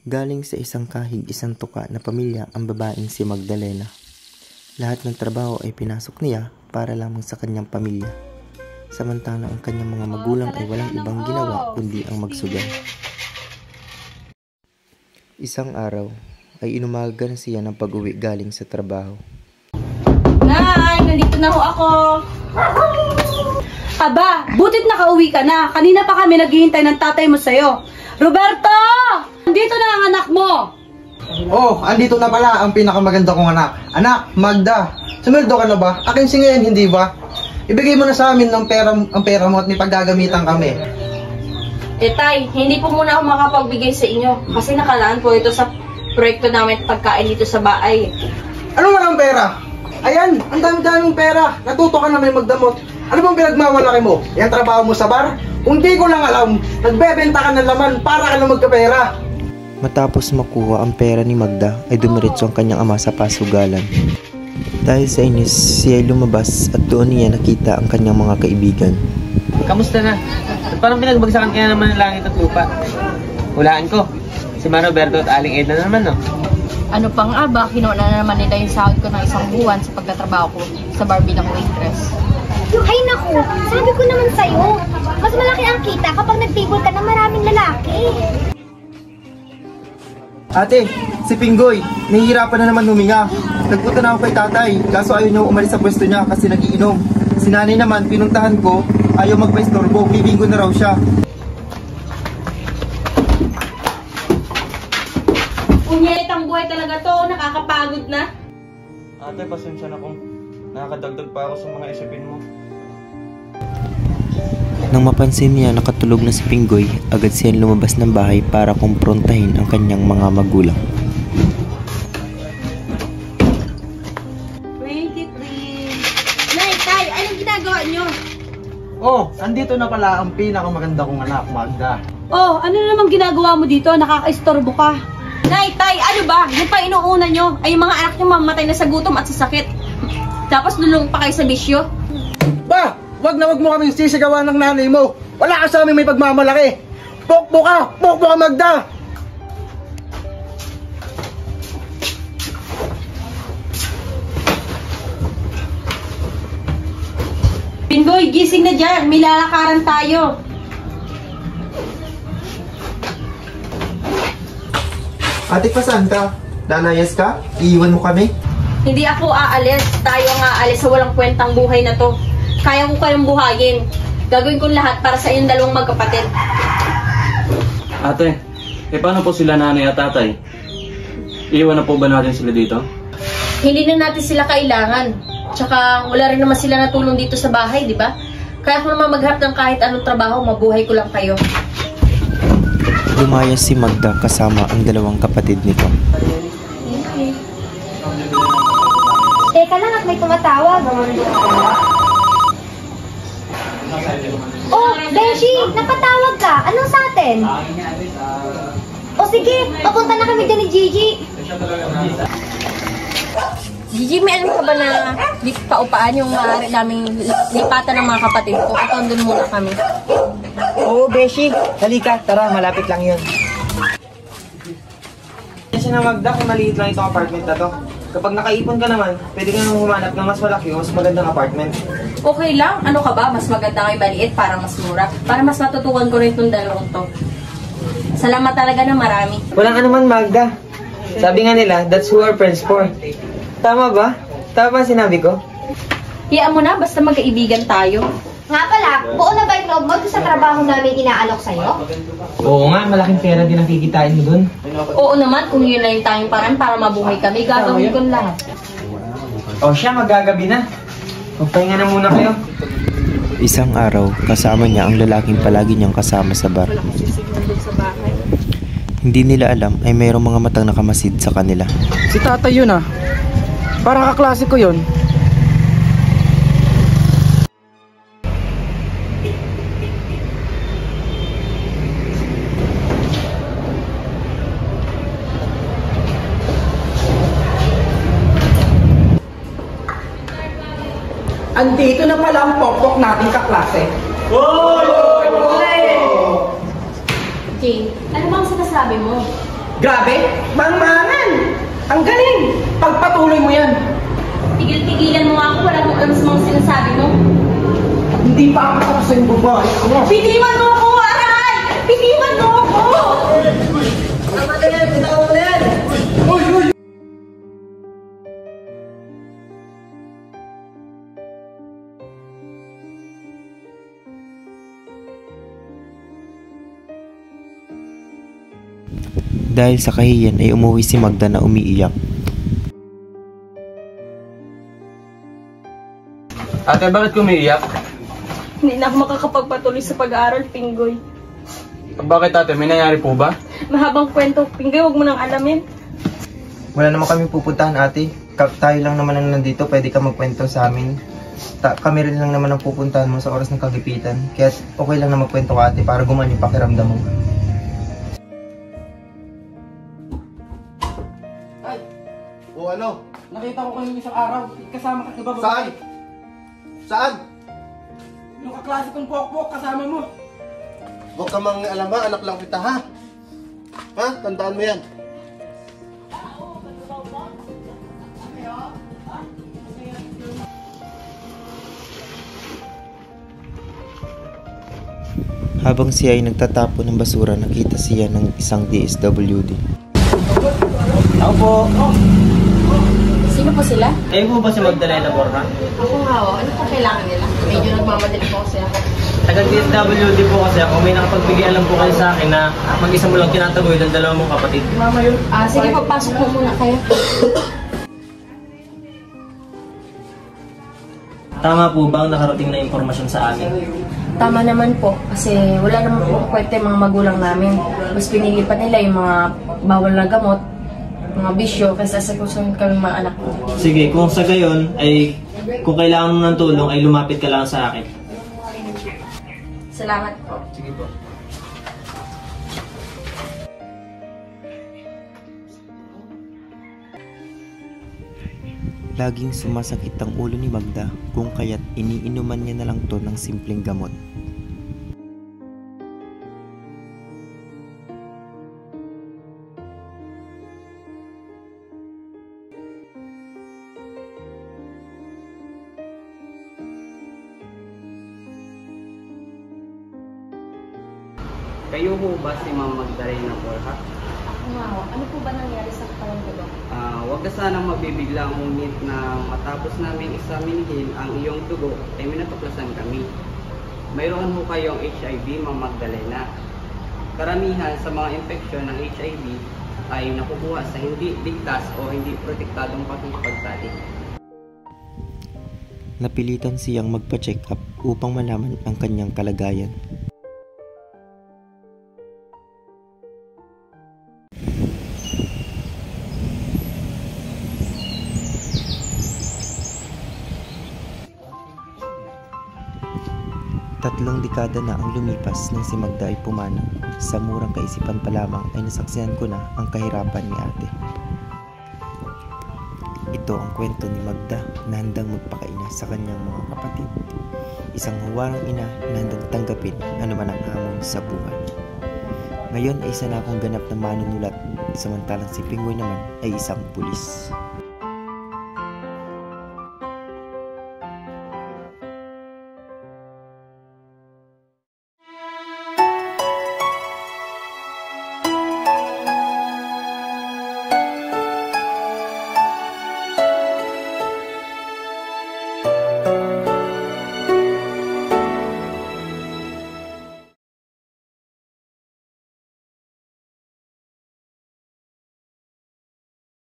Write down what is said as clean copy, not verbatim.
Galing sa isang kahig isang tuka na pamilya ang babaeng si Magdalena. Lahat ng trabaho ay pinasok niya para lamang sa kanyang pamilya. Samantala ang kanyang mga magulang ay walang ibang ginawa kundi ang magsugal. Isang araw ay inumaga na siya ng pag-uwi galing sa trabaho. Nay, nandito na ho ako. Aba, butit nakauwi ka na. Kanina pa kami naghihintay ng tatay mo sa'yo. Roberto! Nandito na ang anak mo! Oh, andito na pala ang pinakamaganda kong anak. Anak, Magda, sumildo ka na ba? Akin si ngayon, hindi ba? Ibigay mo na sa amin ang pera mo at may paggagamitan kami. Eh tay, hindi po muna ako makapagbigay sa inyo. Kasi nakalaan po ito sa proyekto namin pagkain dito sa bahay. Ano walang pera? Ayan, ang dami-daming pera. Natuto ka na may magdamot. Ano bang pinagmamalaki mo? Yan trabaho mo sa bar? Kung di ko lang alam, nagbebenta ka ng laman para ka na magkapera. Matapos makuha ang pera ni Magda ay dumiretso ang kanyang ama sa pasugalan. Dahil sa inis, siya ay lumabas at doon niya nakita ang kanyang mga kaibigan. Kamusta na? At parang pinagbagsakan kaya naman ng langit at lupa. Hulaan ko, si Roberto at Aling Edna naman, no? Ano pang aba, kinuha na naman nila yung sahod ko ng isang buwan sa pagtatrabaho ko sa Barbie ng waitress. Ay naku, sabi ko naman sa'yo, mas malaki ang kita kapag nag-table ka ng maraming lalaki. Ate, si Pinggoy, nahihirapan na naman huminga. Nagpunta na ako kay tatay, kaso ayaw niya umalis sa pwesto niya kasi nagiinom. Si nanay naman, pinuntahan ko, ayaw magpa-istorbo, bibinggo na raw siya. Punyetang buhay talaga to, nakakapagod na. Ate, pasensya na kung nakakadagdag pa ako sa mga isipin mo. Nang mapansin niya nakatulog na si Pinggoy, agad siyang lumabas ng bahay para kumprontahin ang kanyang mga magulang. 23. Nay, tay, anong ginagawa nyo? Oh, andito na pala ang pinakamaganda kong anak, Magda. Oh, ano na namang ginagawa mo dito? Nakaka-istorbo ka. Nay, tay, ano ba? Yung pa inuuna nyo ay yung mga anak nyo mamatay na sa gutom at sa sakit. Tapos lulong pa kayo sa bisyo. Ba! Wag na wag mo kaming sisigawan ng nanay mo. Wala ka sa aming may pagmamalaki. Pokpo ka! Pokpo ka, Magda! Pinggoy, gising na dyan. May lalakaran tayo. Ate, pasan ka? Lalayas ka? Iiwan mo kami? Hindi ako aalis. Tayo ang aalis sa walang kwentang buhay na to. Kaya ko kayong buhayin. Gagawin ko lahat para sa inyong dalawang magkapatid. Ate, paano po sila nanay at tatay? Iwan na po ba natin sila dito? Hindi na natin sila kailangan. Tsaka wala rin naman sila natulong dito sa bahay, di ba? Kaya kung naman maghanap ng kahit anong trabaho, mabuhay ko lang kayo. Lumayas si Magda kasama ang dalawang kapatid nito. Teka lang at may tumatawag. Oh, Beshi, napatawag ka. Anong sa atin? O sige, papunta na kami din ni Gigi. Gigi, may alam ka ba na paupaan yung maaari naming lipatan ng mga kapatid ko? At doon muna kami. Oo, Beshi. Halika, tara, malapit lang yun. Kasi na Magda, kung maliit lang itong apartment na to. Kapag nakaipon ka naman, pwede ka nang humanap ng mas malaki o mas magandang apartment. Okay lang, ano ka ba? Mas maganda kay maliit para mas mura. Para mas matutukan ko rin itong dalawang to. Salamat talaga na marami. Walang anuman, Magda. Sabi nga nila, that's who our friends for. Tama ba? Tama ba sinabi ko? Hiyaan mo na, basta magkaibigan tayo. Nga pala, buo na ba yung loob mo sa trabaho namin inaalok sa'yo? Oo nga, malaking pera din ang kikitain mo dun. Oo naman, kung yun na yung tayong parang para mabuhay kami, gagawin ko lahat. O siya, magagabi na. Magpahinga na muna kayo. Isang araw, kasama niya ang lalaking palagi niyang kasama sa bar. Hindi nila alam ay mayroong mga matang nakamasid sa kanila. Si tatay yun ah. Parang kaklase ko yun. Andito na pala ang pokpok nating kaklase. Jane, ano bang sinasabi mo? Grabe, mangmangan! Ang galing! Pagpatuloy mo yan! Tigil-tigilan mo nga ako, wala kong alam sa mga sinasabi mo. Hindi pa ako tapos sa iyong babae. Bitiwan mo ako, Aray! Bitiwan mo ako! Tama na yan! Bitaw mo na yan! Uy! Uy! Dahil sa kahiyan ay umuwi si Magda na umiiyak. Ate, bakit kumiiyak? Hindi na ako makakapagpatuloy sa pag-aaral, Pinggoy. Bakit ate, may nangyari po ba? Mahabang kwento, Pinggoy, huwag mo nang alamin. Wala naman kami pupuntahan, ate. Tayo lang naman ang nandito, pwede ka magkwento sa amin. Kami rin lang naman ang pupuntahan mo sa oras ng kagipitan. Kaya okay lang na magkwento ka, ate, para gumaan yung pakiramdam mo. Ay, O ano? nakita ko kanina isang araw. Kasama ka, diba? Saan? Saan? Yung kaklase kong pokpok, kasama mo. Huwag ka mang alam ba, anak lang kita, ha? Ha? Tandaan mo yan. Habang siya ay nagtatapon ng basura, nakita siya ng isang DSWD. Ako po. Sino po sila? Kayo po ba si Magdalena Borja? Ako nga, ano pa kailangan nila? Medyo nagmamadali po kasi ako. Taga-DSWD po kasi ako. May nakapagbigay alam po kayo sa akin na mag-isa mo lang tinatagoy ng dalawa mong kapatid. Sige, papasok po muna kayo. Tama po ba ang nakarating na impormasyon sa amin? Tama naman po, kasi wala naman po kwenta yung mga magulang namin. Mas pinili pa nila yung mga bawal na gamot, mga bisyo, kasi sa kusunod kami mga anak ko. Sige, kung sa gayon ay kung kailangan mo ng tulong ay lumapit ka lang sa akin. Salamat po. Sige po. Laging sumasakit ang ulo ni Magda, kung kaya't iniinuman niya na lang to ng simpleng gamot. Kayo ho ba si Ma'am Magdalena Borja? Ako nga, ano po ba nangyari sa katawan ko, Dok? Huwag ka sanang mabibigla, ngunit na matapos namin examinihin ang iyong dugo ay may natuklasan kami. Mayroon ho kayong HIV, Ma'am Magdalena. Karamihan sa mga infeksyon ng HIV ay nakukuha sa hindi ligtas o hindi protektadong pakikipagsali. Napilitan siyang magpa-check up upang malaman ang kanyang kalagayan. Tatlong dekada na ang lumipas nang si Magda ay pumanaw. Sa murang kaisipan pa lamang ay nasaksihan ko na ang kahirapan ni ate. Ito ang kwento ni Magda na handang magpakaina sa kanyang mga kapatid. Isang huwarang ina na handang tanggapin anuman ang hamon sa buhay. Ngayon ay isa na akong ganap na manunulat, samantalang si Pinggoy naman ay isang pulis.